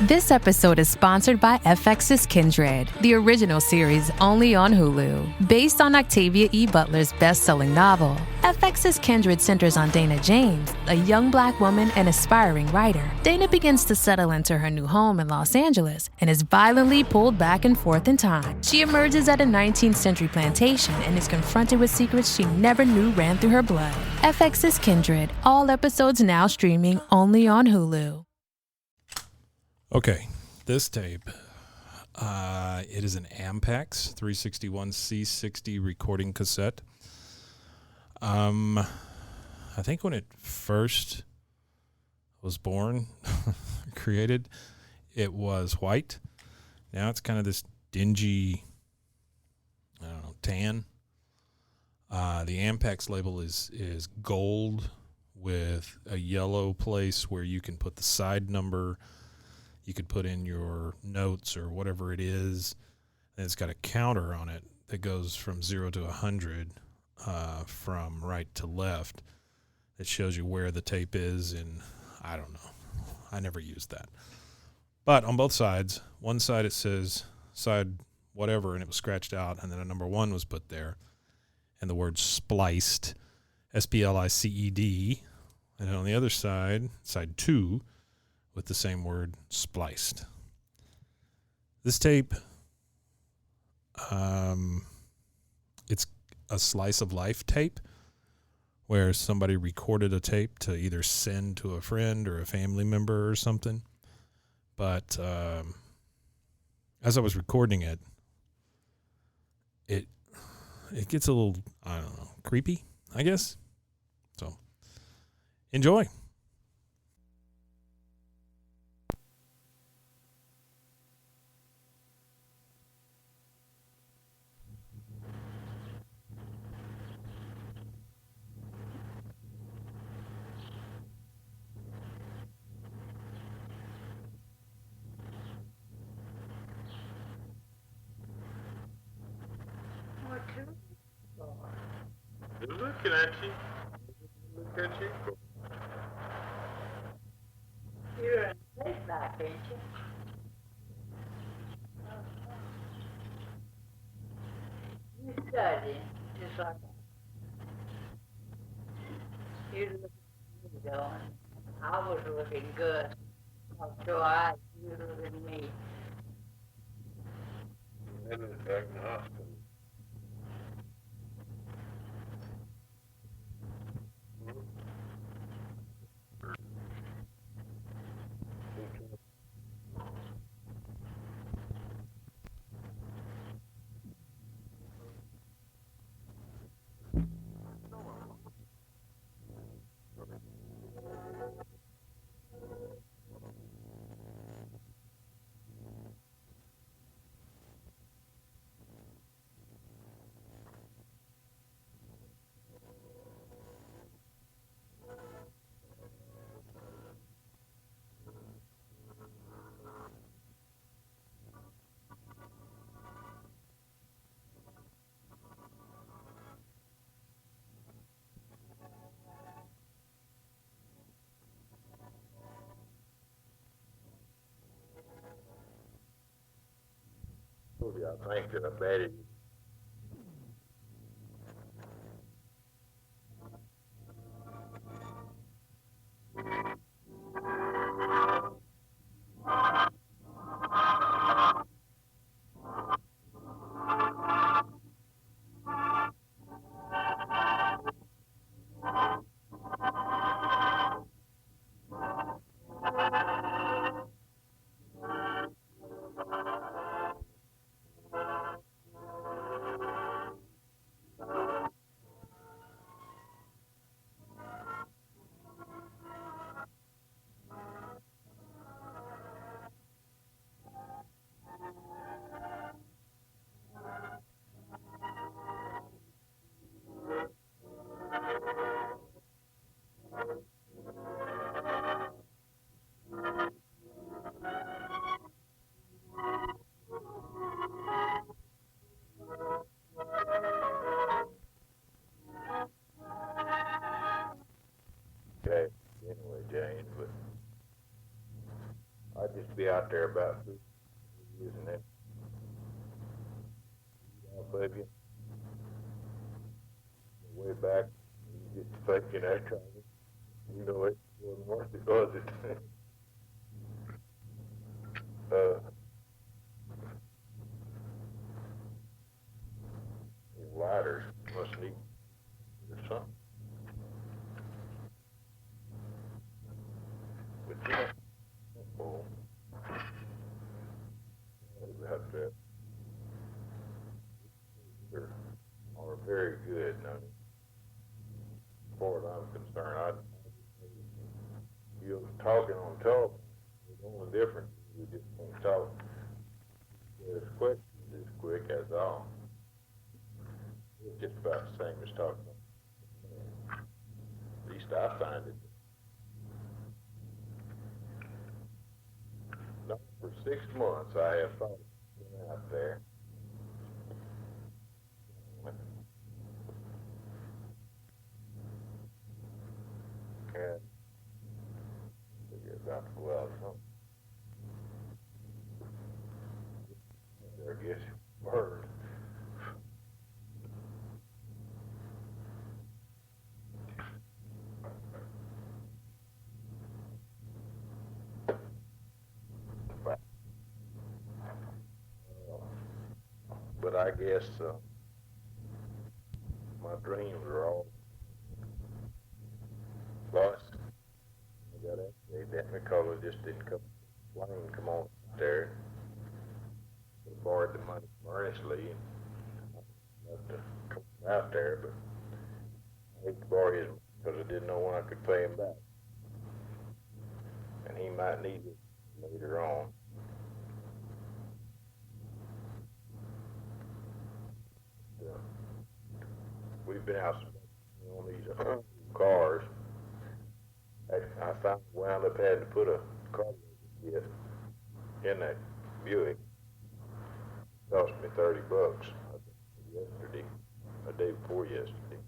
This episode is sponsored by FX's Kindred, the original series only on Hulu. Based on Octavia E. Butler's best-selling novel, FX's Kindred centers on Dana James, a young Black woman and aspiring writer. Dana begins to settle into her new home in Los Angeles and is violently pulled back and forth in time. She emerges at a 19th century plantation and is confronted with secrets she never knew ran through her blood. FX's Kindred, all episodes now streaming only on Hulu. Okay, this tape, it is an AMPEX 361 C60 recording cassette. I think when it first was born, created, it was white. Now it's kind of this dingy, I don't know, tan. The AMPEX label is gold with a yellow place where you can put the side number. You could put in your notes or whatever it is. And it's got a counter on it that goes from 0 to 100 from right to left. It shows you where the tape is, and I don't know. I never used that. But on both sides, one side it says side whatever, and it was scratched out, and then a number 1 was put there, and the word spliced, S-P-L-I-C-E-D. And then on the other side, side 2, with the same word, spliced. This tape, it's a slice of life tape where somebody recorded a tape to either send to a friend or a family member or something. But as I was recording it, it gets a little, I don't know, creepy, I guess. So, enjoy. They're looking at you. Look at you. You're in place back, ain't you? You studying just like you looking good going. I was looking good. So you looking at me. And it's back in the hospital. I think that I bet it. used to be out there about using that. Baby, way back, you get thinking that kind of, you know, it wasn't worth it, was it? Lighters must need or something. But yeah, well, about that. Are very good. Now, as far as I'm concerned, you're talking on top. The only difference is you just can't talk as quick as all. It's just about the same as talking. At least I find it. Now, for 6 months, I have thought been out there. And you're about to go out or something. I guess you burned. But I guess my dreams are all lost. I got to say that because it just didn't come on there. I borrowed the money from Ernestly and I had to come out there, but I hate to borrow his money because I didn't know when I could pay him back. And he might need it later on. We've been out on these cars. I wound up having to put a car in that Buick. It cost me $30 yesterday, a day before yesterday.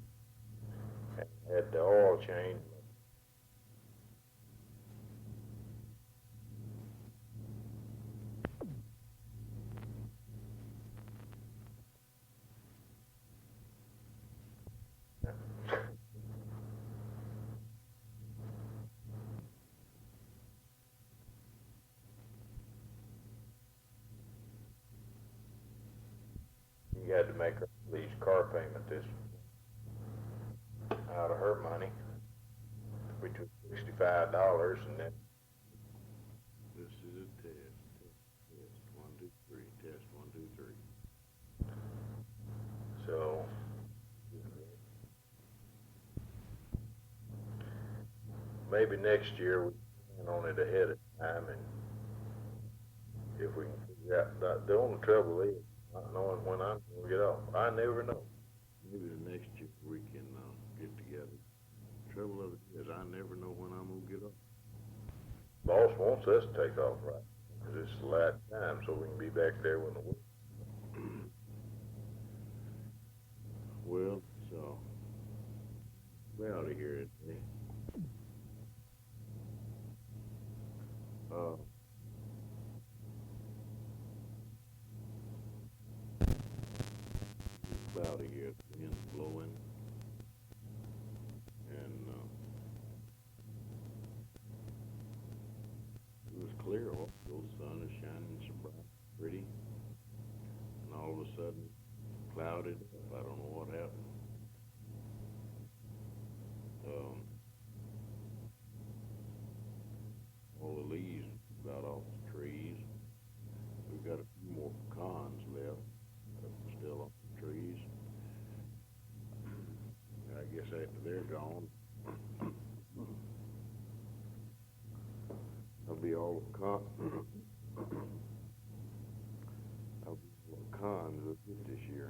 And I had the oil change. You had to make her lease car payment this out of her money, which was $65, and then this is a test. Test 1, 2, 3. Test 1, 2, 3. so maybe next year we plan on it ahead of time, and if we can figure out. The only trouble is not knowing when I'm going to get off. I never know. Maybe the next year we can get together. Trouble of it is I never know when I'm going to get off. Boss wants us to take off, right? Because it's the last time, so we can be back there when the work. Well, so we're out of here today. Cloudy here, the wind's blowing, and it was clear. Also, the sun is shining so bright, pretty, and all of a sudden, clouded up. I don't know what happened. All the leaves got off the trees. We've got a few more pecans left, still on the trees. I guess after they're gone, there'll be all the pecans we'll get this year.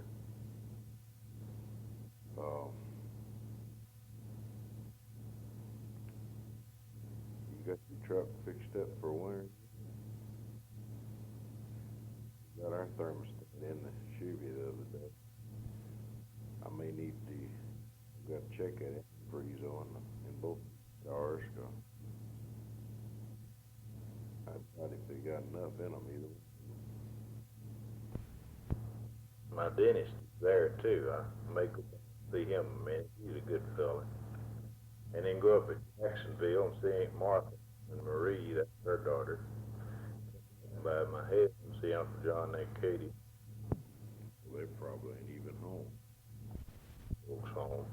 You got your truck fixed up for winter? Got our thermostat in the Chevy the other day. I may need to got to check at it, freeze on in both cars. I'd Not if they got enough in them either. My dentist is there too. I make see him a minute. He's a good fella. And then go up to Jacksonville and see Aunt Martha and Marie, that's her daughter. By my head and see Uncle John and Katie. Well, they probably ain't even home. Folks home.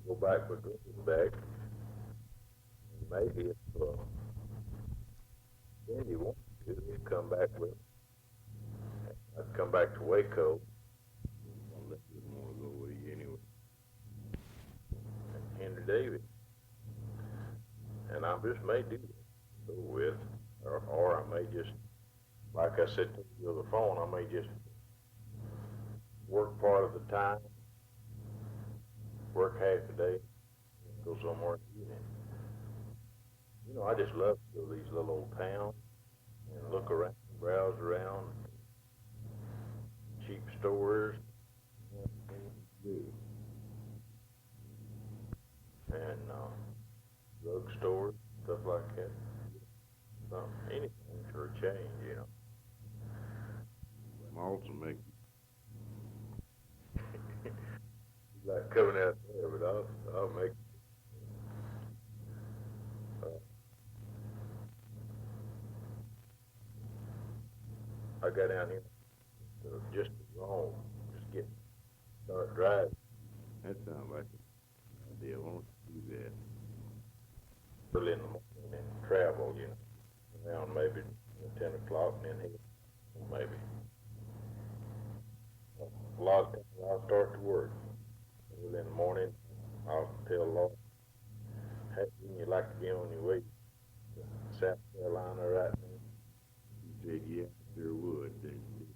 Go back with back. Maybe if Cindy wants to, he'll come back with. I'd come back to Waco. Unless they want to go with you anyway. And Henry David. And I just may do that. Go with. Or I may just, like I said to you on the phone, I may just work part of the time, work half a day, go somewhere. You know, I just love to go to these little old towns and look around, browse around, cheap stores, and drug stores, stuff like that. Anything for a change, you know. Malts will make Like coming out there, but I'll make. I got down here just wrong. Just start driving that sounds like an idea. Why don't you do that? early in the morning and travel, you know, around maybe 10 o'clock and then hit, maybe. A lot of times I'll start to work. Early in the morning, I'll tell Lord, hey, wouldn't you like to be on your way to South Carolina right now? You said, yeah, sure would, didn't you?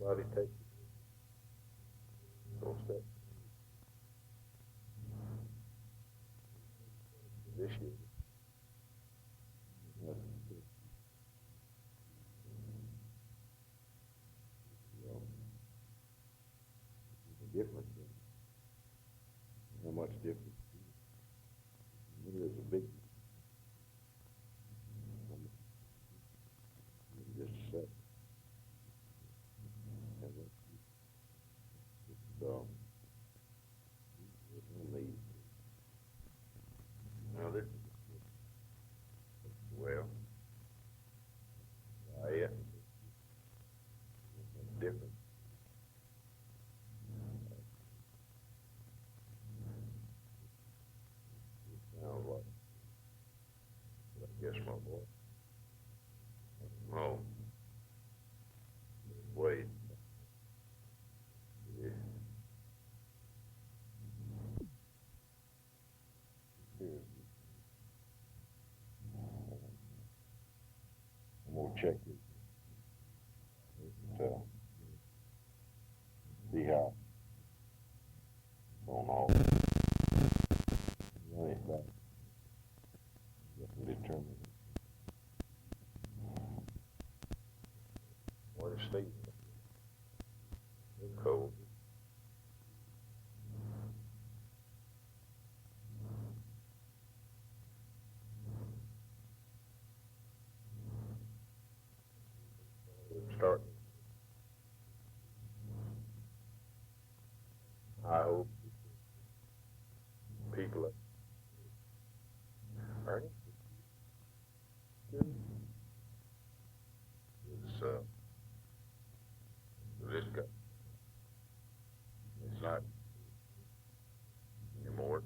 Somebody take those steps this year. Difference. How much difference? There's a big. Just a sec. So, Now this, well, yeah, different. Sounds like, I guess my voice. Oh, wait. Yeah. I'm gonna check it. See how on all. Run it back. Determine. What is state? Cold. Start. I hope people are it's this guy. It's not anymore.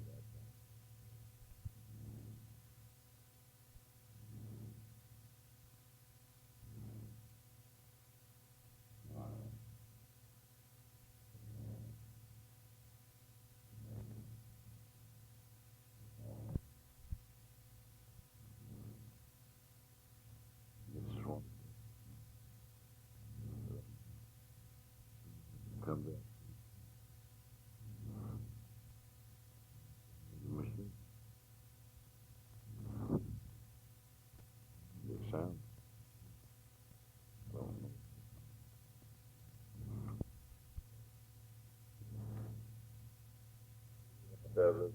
This is one. Come back. Machine. The sound. Does it?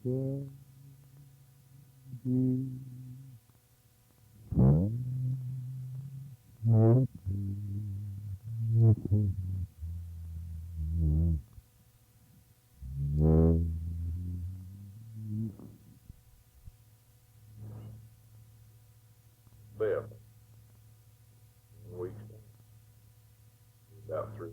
Left. Weeks. About 3.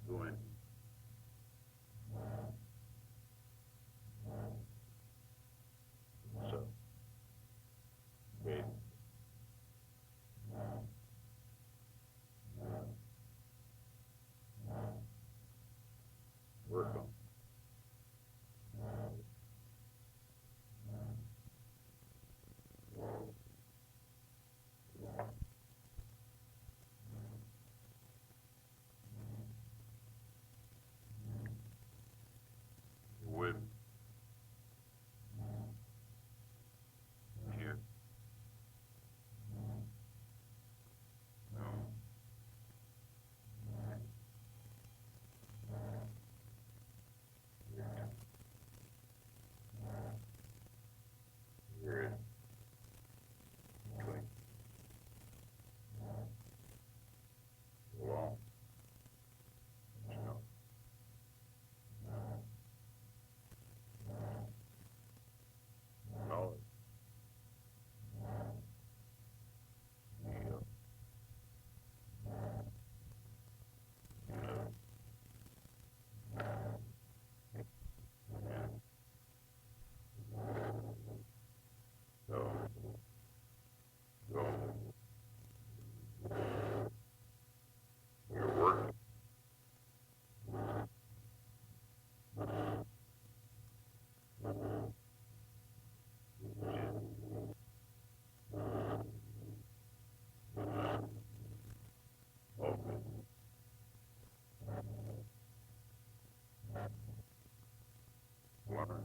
Going. So, okay. Work on. With here. No. Here. Clean. Long. No. No. Go. Go. You're working. Okay. Learn.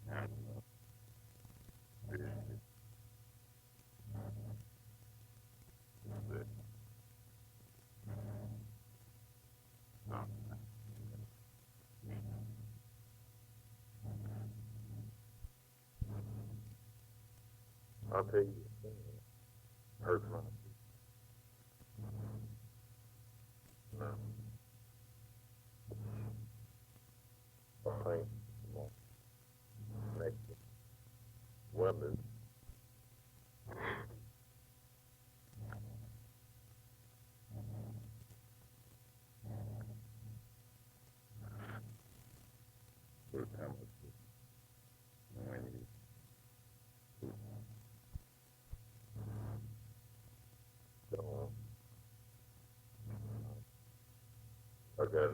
And business. This. Not. I'll tell you, hurt my. No. I think next women. First time I see when you don't. Okay.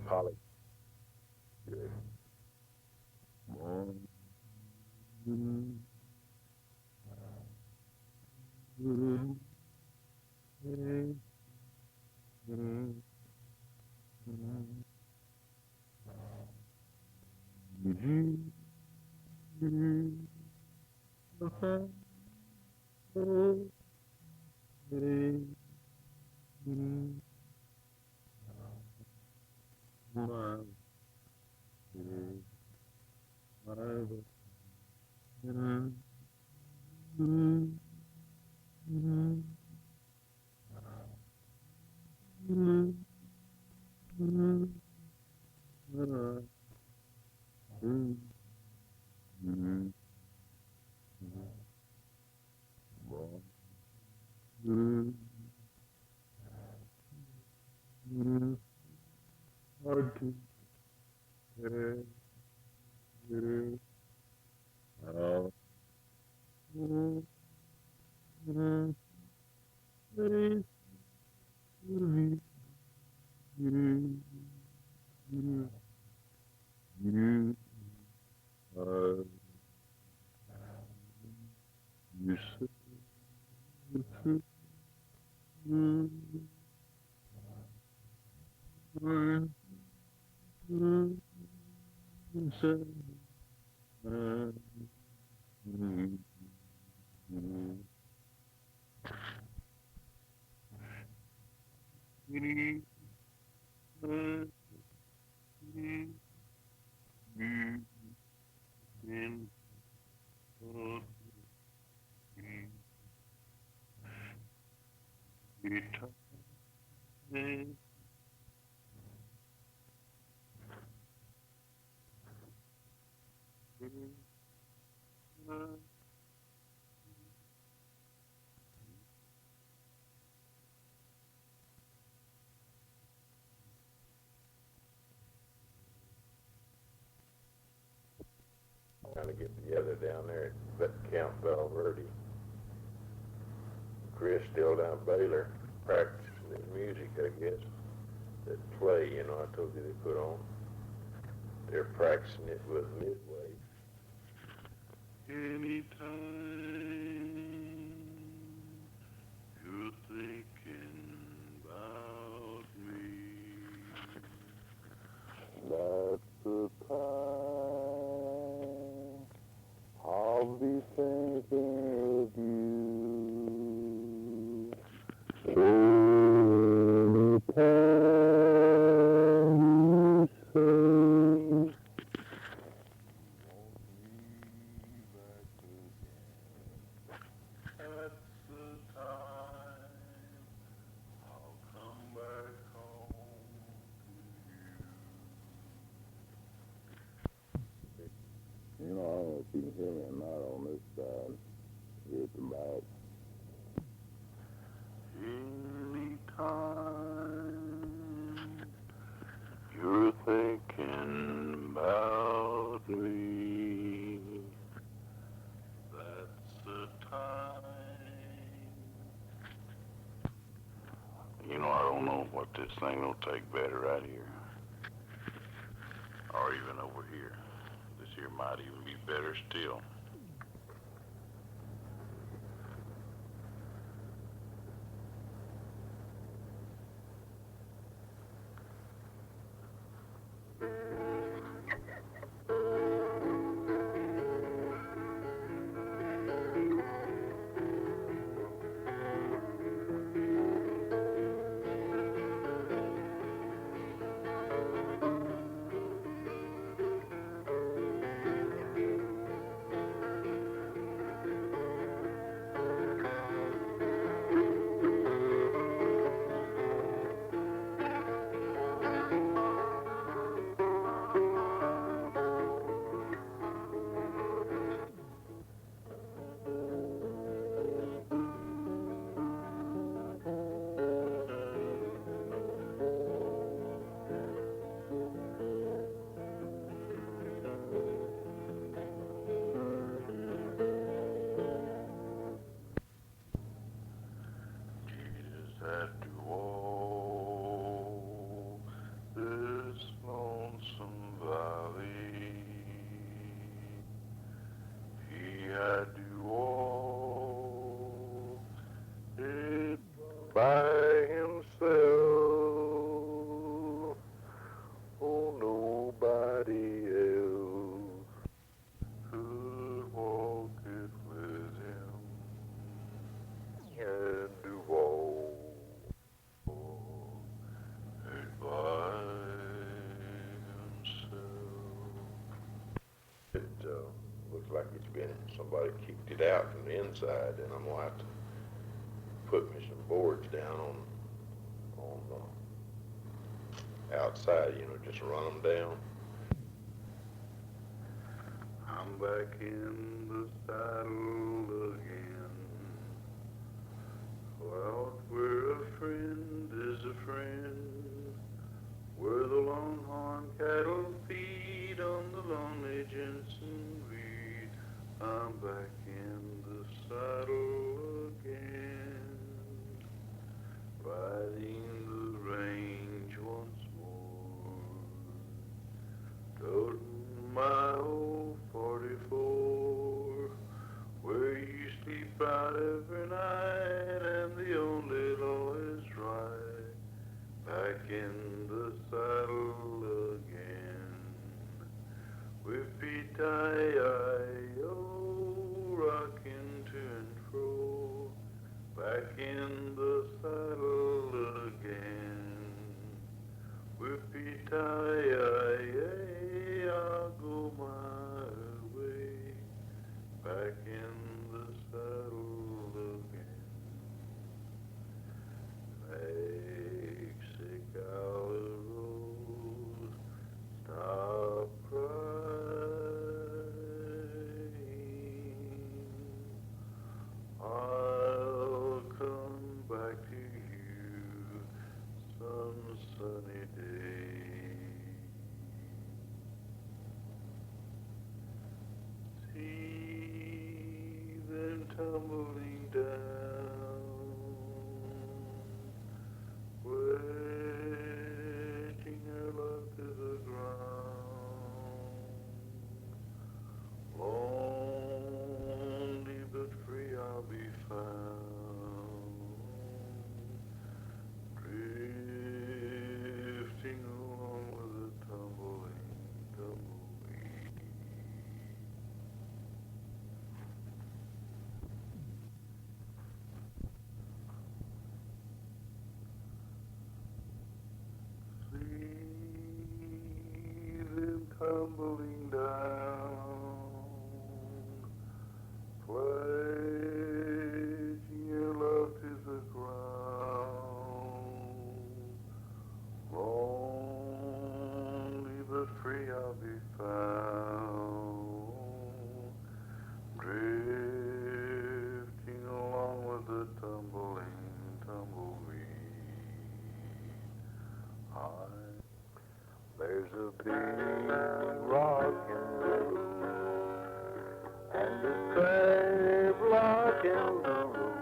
Polly. Trying to get together down there at Camp Val Verde. Chris still down at Baylor practicing his music, I guess. That play, you know, I told you they put on. They're practicing it with Midway. Anytime you're thinking about me, that's the time I'll be thinking of you. Anytime you say that's the time I'll come back home to you. You know, I don't know if you can hear me or not on this side. Here at the back. Anytime you're thinking about me, that's the time. You know, I don't know what this thing will take better right here. Or even over here. This here might even be better still. had to walk this lonesome valley. He had to walk it by himself. Oh, nobody else could walk it with him. He had to walk it by himself. It looks like it's been, somebody kicked it out from the inside, and I'm gonna have to put me some boards down on the outside, you know, just run them down. I'm back in the saddle again. Well, where a friend is a friend, where the longhorn cattle feed on the lonely Jensen weed. I'm back in the saddle again, riding the range once more, toting my old 44, where you sleep out every night and the only law is right. Back in the saddle again, whippy-tie-I-O, rocking to and fro. Back in the saddle again, whippy-tie-I-A, I'll go my way. Back in the saddle again. Mexico Road, stop crying. I'll come back to you some sunny day. See them tumbling down, wedging her love to the ground. Lonely but free I'll be found, drifting along with the tumbling tumbleweed. See them tumbling down, pledging your love to the ground. Lonely but free I'll be found, drifting along with the tumbling tumbleweed. There's a big rock in the road, and a crab rock in the road.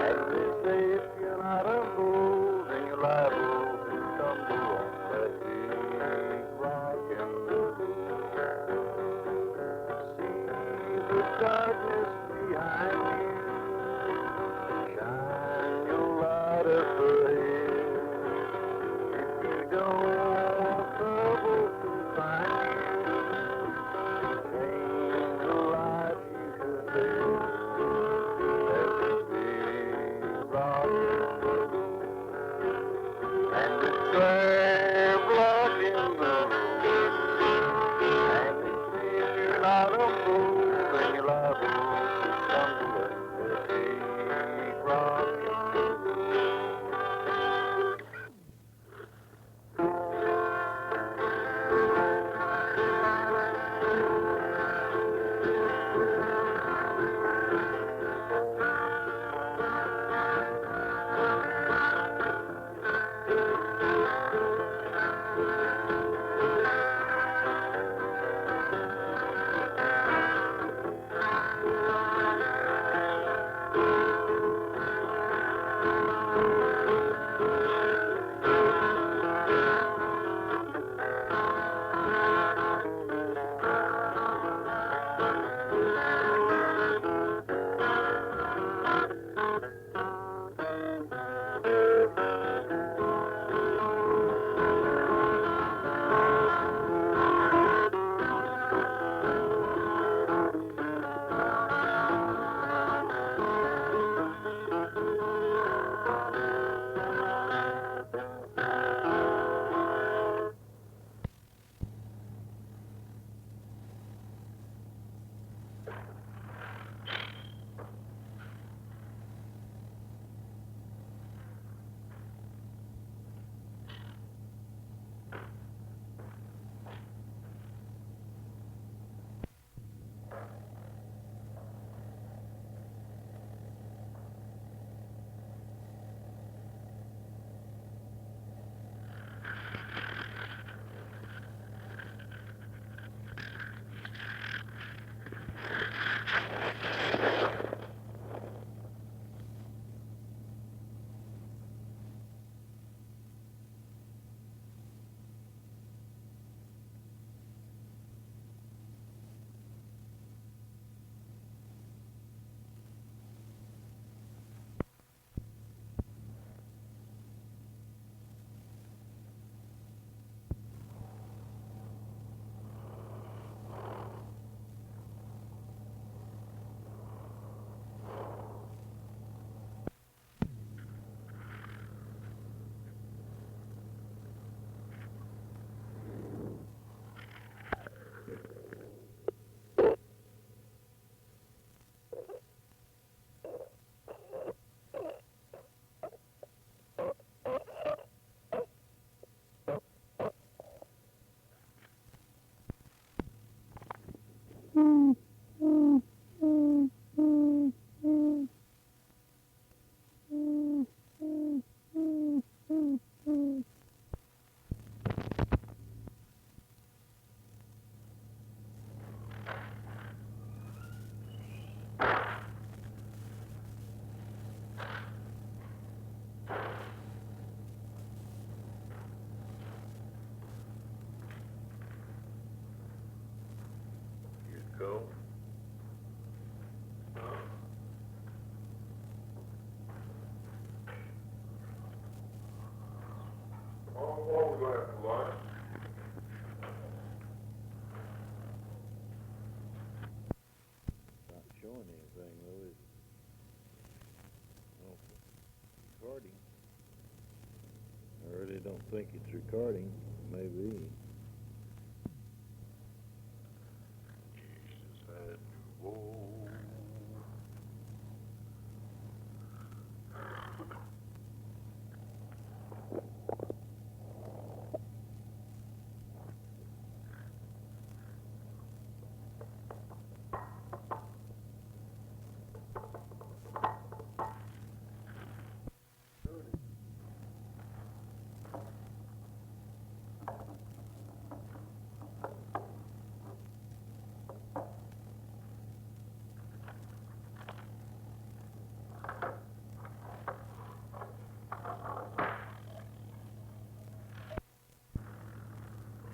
And they say if you're not a fool, then you're liable to stumble on that big rock in the road. See the darkness behind you, shine your light up ahead. If you don't want trouble to find you, change the light go. What we gonna have for lunch? Not showing anything though, is recording. I really don't think it's recording. Maybe. Jesus had to go.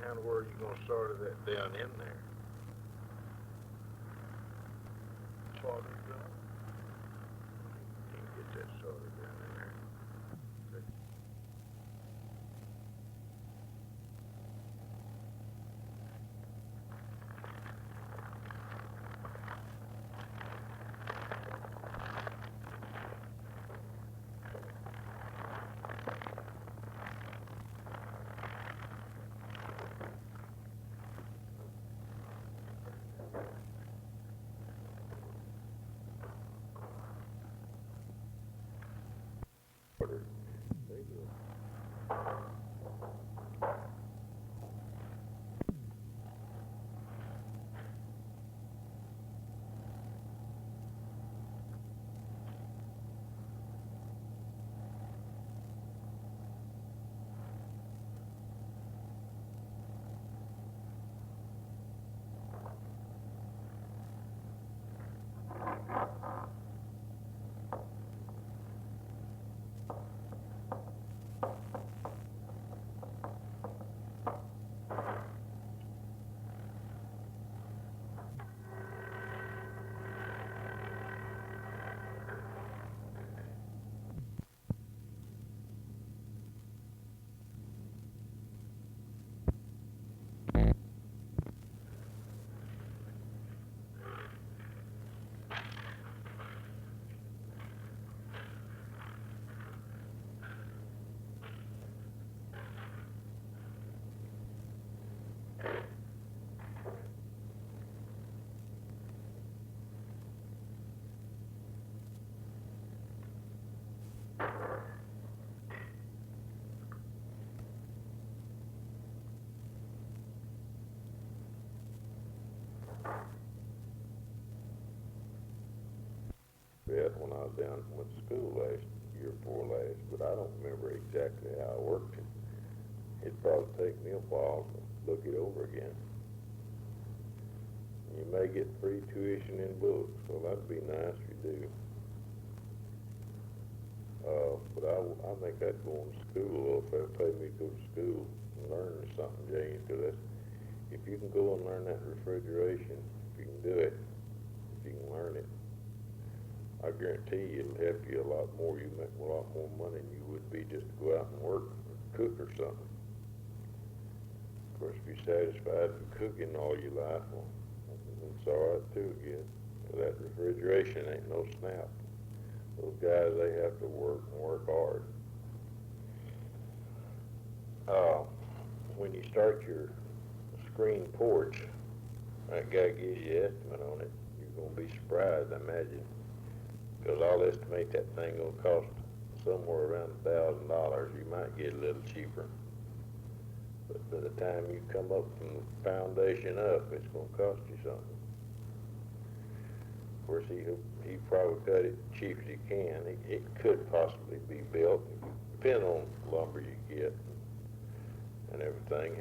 And where are you gonna start that down in there? Father's done. Can't get that started down in there. Beth when I was down went to school year before last, but I don't remember exactly how I worked it. It'd probably take me a while to look it over again. You may get free tuition in books, so that'd be nice if you do. But I think I'd go to school, if they'd pay me to go to school and learn something, James, because if you can go and learn that refrigeration, if you can do it, if you can learn it, I guarantee you it'll help you a lot more. You make a lot more money than you would be just to go out and work or cook or something. Of course, if you're satisfied with cooking all your life, well, it's all right too, I guess. That refrigeration ain't no snap. Those guys, they have to work and work hard. When you start your screen porch, that guy gives you an estimate on it. You're going to be surprised, I imagine. Because I'll estimate that thing will cost somewhere around $1,000. You might get a little cheaper. But by the time you come up from the foundation up, it's going to cost you something. Of course, he probably cut it cheap as he can. It could possibly be built, depending on the lumber you get and everything,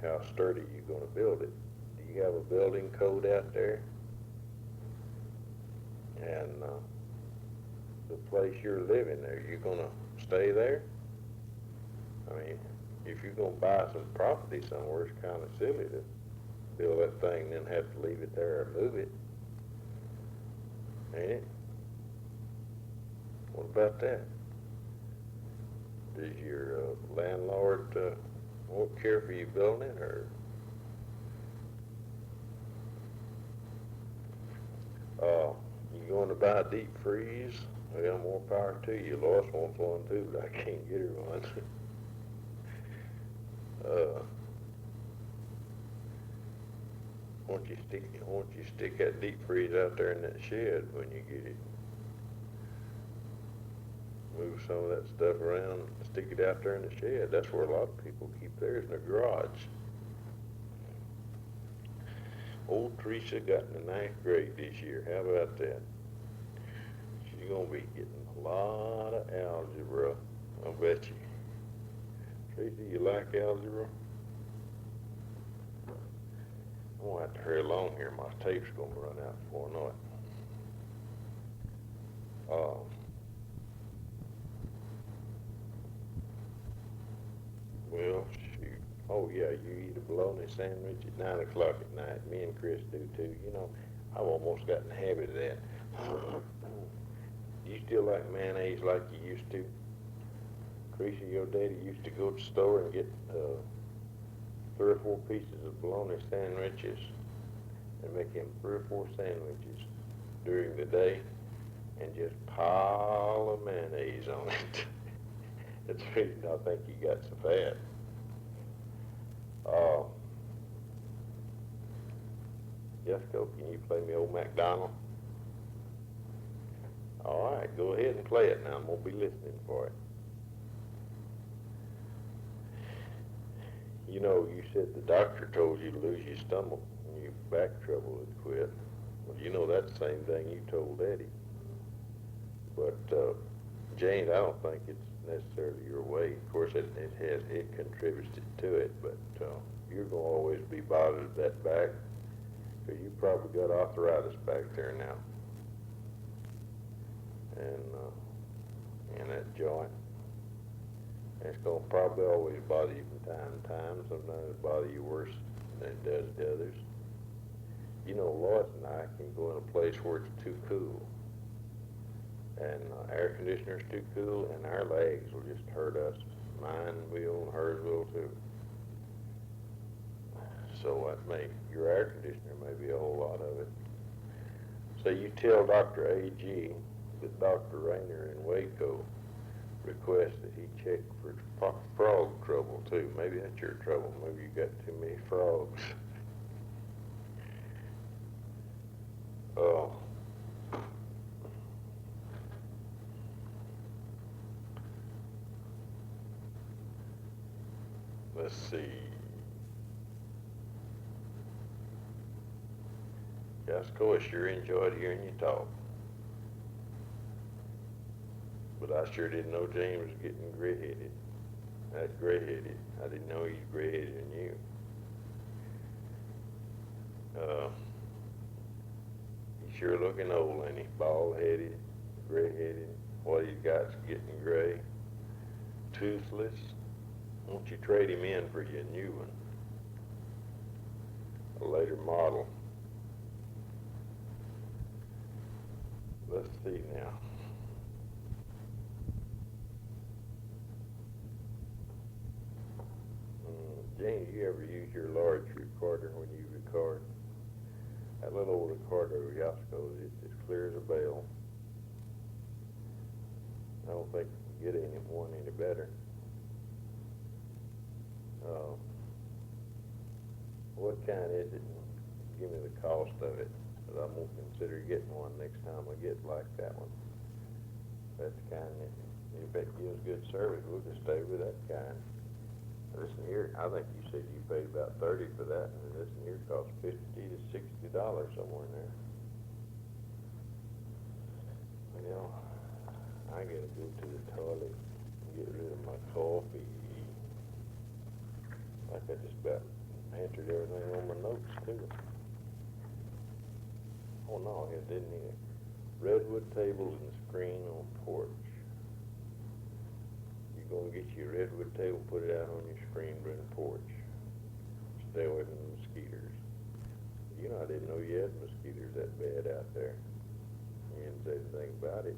how sturdy you're going to build it. Do you have a building code out there? And the place you're living there, you're going to stay there? I mean, if you're going to buy some property somewhere, it's kind of silly to fill that thing, then have to leave it there or move it. Ain't it? What about that? Does your landlord won't care for you building it, or? You going to buy a deep freeze? Well, more power to you. Lois wants one too, but I can't get her one. Won't you stick that deep freeze out there in that shed when you get it? Move some of that stuff around, stick it out there in the shed. That's where a lot of people keep theirs, in their garage. Old Teresa got in the 9th grade this year. How about that? She's gonna be getting a lot of algebra, I'll bet you. Teresa, you like algebra? I'm gonna have to hurry along here. My tape's gonna run out before I know it. Well, shoot. Oh yeah, you eat a bologna sandwich at 9 o'clock at night. Me and Chris do too. You know, I've almost got in the habit of that. You still like mayonnaise like you used to? Teresa, your daddy used to go to the store and get 3 or 4 pieces of bologna sandwiches and make him 3 or 4 sandwiches during the day and just pile of mayonnaise on it. That's the reason I think you got so fat. Jessica, can you play me old MacDonald? All right, go ahead and play it now. I'm going to be listening for it. You know, you said the doctor told you to lose your stomach and your back trouble had quit. Well, you know that's the same thing you told Eddie. But, Jane, I don't think it's necessarily your weight. Of course, it contributes to it, but you're going to always be bothered with that back, because you probably got arthritis back there now. And in that joint. And it's going to probably always bother you from time to time. Sometimes it bothers you worse than it does to others. You know, Lois and I can go in a place where it's too cool. And air conditioner's too cool, and our legs will just hurt us. Mine will, and hers will too. So your air conditioner may be a whole lot of it. So you tell Dr. A.G. that Dr. Rayner in Waco requests that he check for frog trouble too. Maybe that's your trouble. Maybe you got too many frogs. Let's see. Jessica, I sure enjoyed hearing you talk. But I sure didn't know James was getting gray-headed. That's gray-headed. I didn't know he's gray-headed than you. He's sure looking old, ain't he? Bald-headed, gray-headed. What he's got's getting gray. Toothless. Won't you trade him in for your new one? A later model. Let's see now. Jane, do you ever use your large recorder when you record? That little old recorder over Yosco's, it's as clear as a bell. I don't think you can get one any better. What kind is it? Give me the cost of it, but I'm going to consider getting one next time I get like that one. That's the kind that, if it gives good service, we'll just stay with that kind. Listen here, I think you said you paid about $30 for that, and listen here costs $50 to $60 somewhere in there. Well, I gotta go to the toilet and get rid of my coffee. Like I just about answered everything on my notes too. Oh no, it didn't either. Redwood tables and screen on porch. You're gonna get your redwood table, put it out on your screen, bring a porch. Stay away from the mosquitoes. You know, I didn't know you had mosquitoes that bad out there. You didn't say anything about it.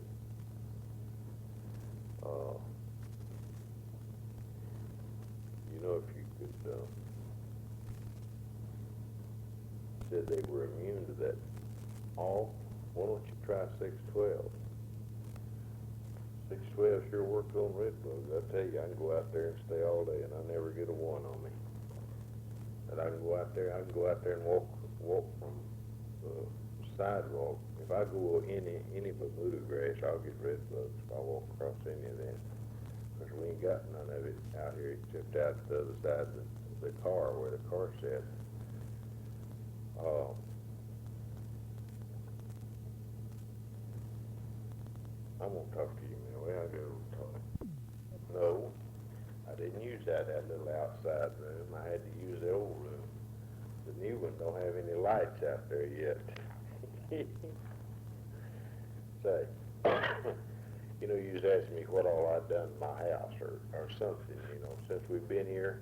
You know, if you could, said they were immune to that all, why don't you try 612? 612 sure works on red bugs. I tell you, I can go out there and stay all day and I never get a one on me. And I can go out there and walk from the sidewalk. If I go any Bermuda grass, I'll get red bugs if I walk across any of that. Because we ain't got none of it out here except out the other side of the car where the car sat. I'm going to talk to you, man. Where I go talk? No, I didn't use that little outside room. I had to use the old room. The new one don't have any lights out there yet. Say, you know, you was asking me what all I'd done in my house or something, you know, since we've been here.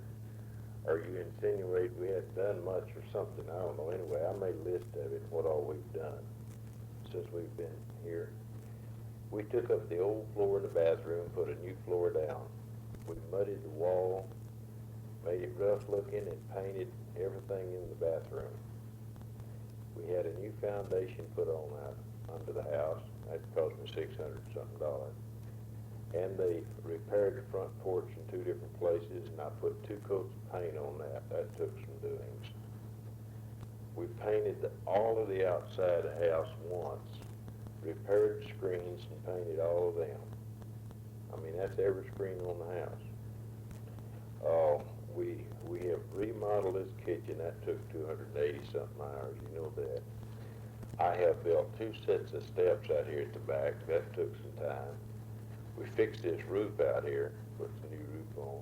Or you insinuate we hadn't done much or something. I don't know. Anyway, I made a list of it, what all we've done since we've been here. We took up the old floor in the bathroom, put a new floor down. We muddied the wall, made it rough looking, and painted everything in the bathroom. We had a new foundation put on out under the house. That cost me $600-something. And they repaired the front porch in 2 different places, and I put 2 coats of paint on that. That took some doings. We painted all of the outside of the house once, repaired the screens, and painted all of them. I mean, that's every screen on the house. We have remodeled this kitchen. That took 280-something hours. You know that. I have built 2 sets of steps out here at the back. That took some time. We fixed this roof out here, put the new roof on.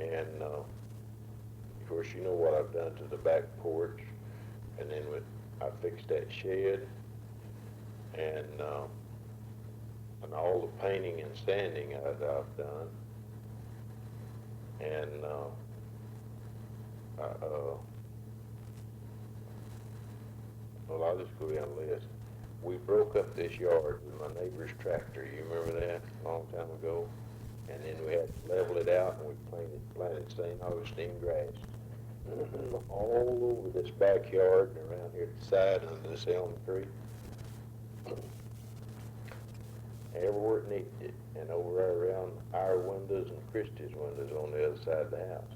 And, of course, you know what I've done to the back porch. And then I fixed that shed. And all the painting and sanding I've done. And, well, I'll just go down the list. We broke up this yard with my neighbor's tractor. You remember that a long time ago? And then we had to level it out, and we planted St. Augustine grass all over this backyard and around here at the side under this elm tree. Everywhere it needed it, and over there around our windows and Christie's windows on the other side of the house.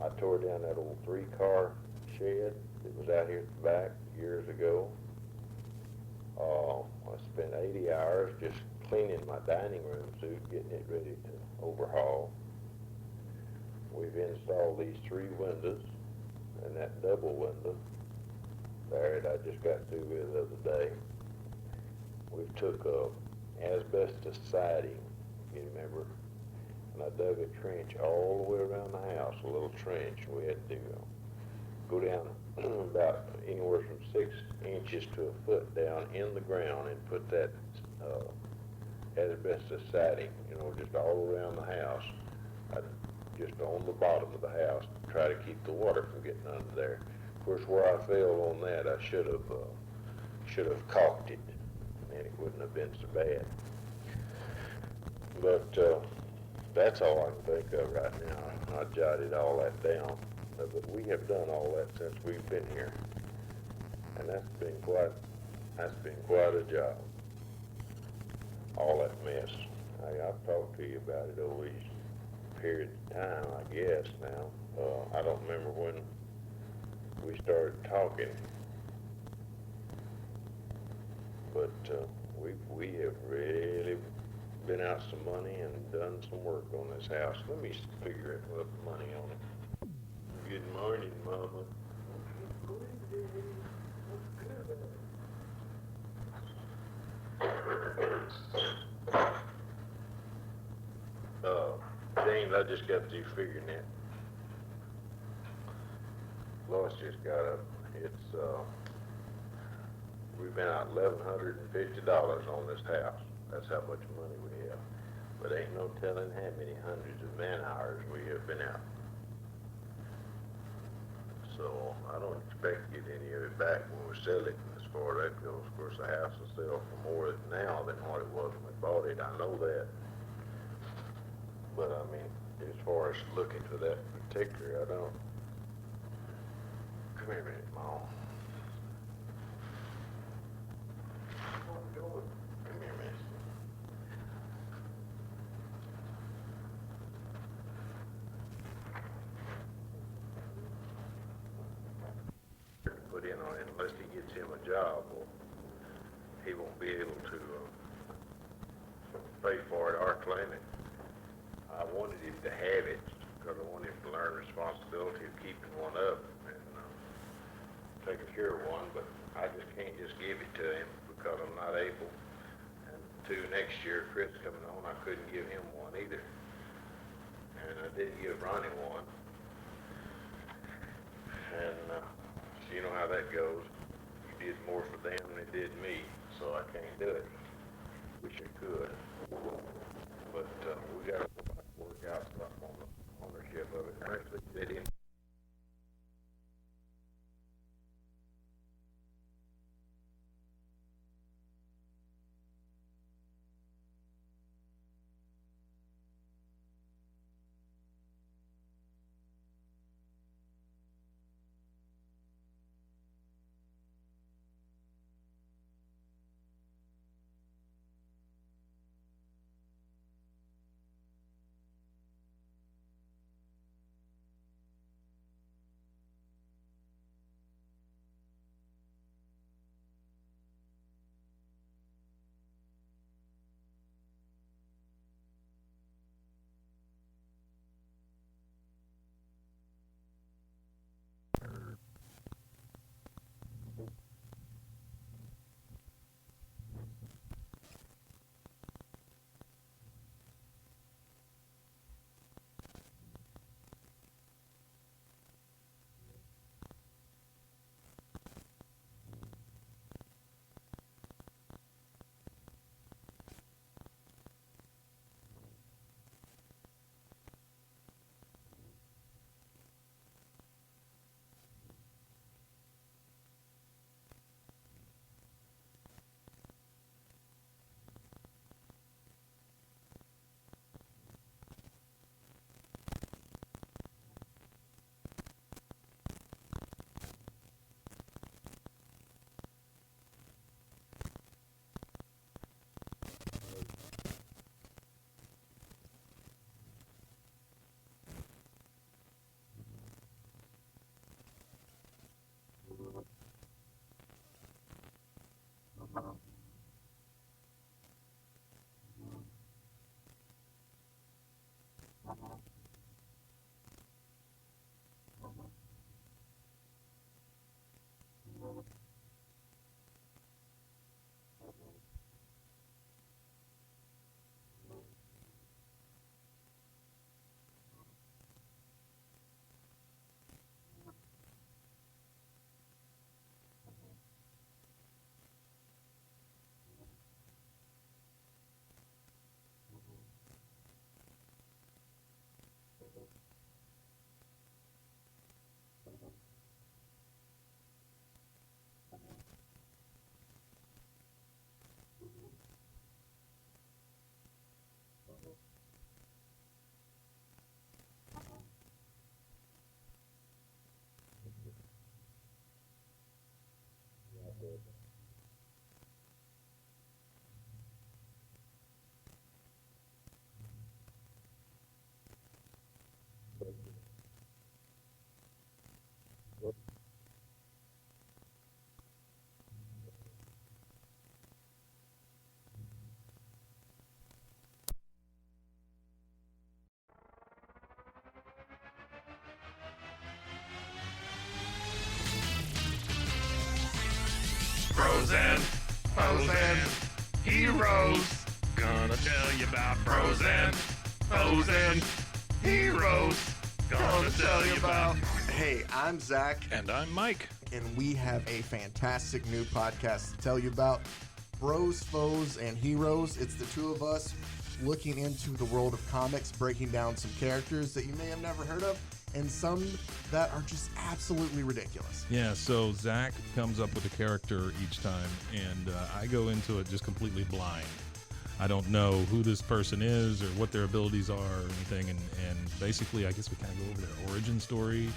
I tore down that old 3-car shed that was out here at the back years ago. I spent 80 hours just cleaning my dining room suit, getting it ready to overhaul. We've installed these 3 windows and that double window there that I just got through with the other day. We took asbestos siding, you remember, and I dug a trench all the way around the house, a little trench. We had to go down about anywhere from 6 inches to a foot down in the ground and put that asbestos siding, you know, just all around the house, just on the bottom of the house, to try to keep the water from getting under there. Of course, where I failed on that, I should have caulked it, and it wouldn't have been so bad. But that's all I can think of right now. I jotted all that down. But we have done all that since we've been here, and that's been quite a job. All that mess. I've talked to you about it over these periods of time, I guess. Now I don't remember when we started talking, but we have really been out some money and done some work on this house. Let me figure out the money on it. Good morning, Mama. James, I just got through figuring that. Lois just got up. We've been out $1,150 on this house. That's how much money we have. But ain't no telling how many hundreds of man hours we have been out. So I don't expect to get any of it back when we sell it. And as far as that goes, of course, the house will sell for more now than what it was when we bought it. I know that. But I mean, as far as looking for that particular, I don't. Come here a minute, Mom. Come here a minute. Put in on it unless he gets him a job, or he won't be able to pay for it. Our clinic. I wanted him to have it because I wanted him to learn responsibility of keeping one up and taking care of one, but I just can't just give it to him because I'm not able. And next year, Chris coming on, I couldn't give him one either. And I didn't give Ronnie one. And so you know how that goes. You did more for them than they did me, so I can't do it. Wish I could. But we got to work out stuff on the ownership of it. Actually, they didn't. Frozen heroes. Gonna tell you about frozen heroes. Gonna tell you about. Hey, I'm Zach. And I'm Mike. And we have a fantastic new podcast to tell you about. Bros, Foes, and Heroes. It's the two of us looking into the world of comics, breaking down some characters that you may have never heard of, and some that are just absolutely ridiculous. Yeah, so Zach comes up with a character each time, and I go into it just completely blind. I don't know who this person is or what their abilities are or anything, and basically I guess we kind of go over their origin story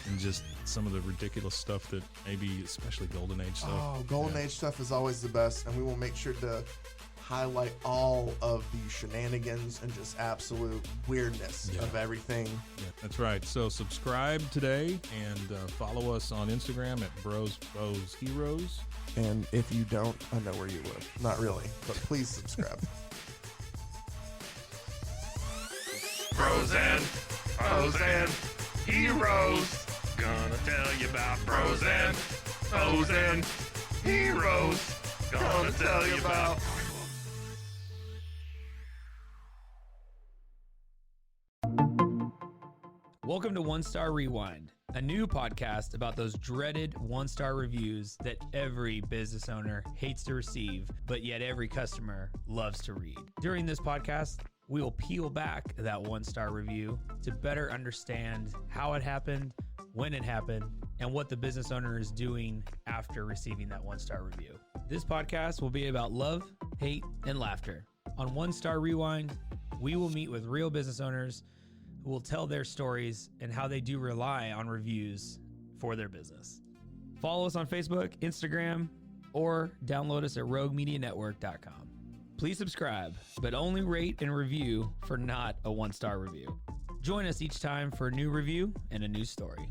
and just some of the ridiculous stuff that maybe, especially Golden Age stuff. Oh, Golden Age stuff is always the best, and we will make sure to highlight all of the shenanigans and just absolute weirdness of everything. Yeah, that's right. So subscribe today and follow us on Instagram at Bros Heroes. And if you don't, I know where you live. Not really, but please subscribe. Bros and foes and heroes. Gonna tell you about bros and foes and heroes. Gonna tell you about. Welcome to One Star Rewind, a new podcast about those dreaded one-star reviews that every business owner hates to receive, but yet every customer loves to read. During this podcast, we will peel back that one-star review to better understand how it happened, when it happened, and what the business owner is doing after receiving that one-star review. This podcast will be about love, hate, and laughter. On One Star Rewind, we will meet with real business owners who will tell their stories and how they do rely on reviews for their business. Follow us on Facebook, Instagram, or download us at roguemedianetwork.com. Please subscribe, but only rate and review for not a one-star review. Join us each time for a new review and a new story.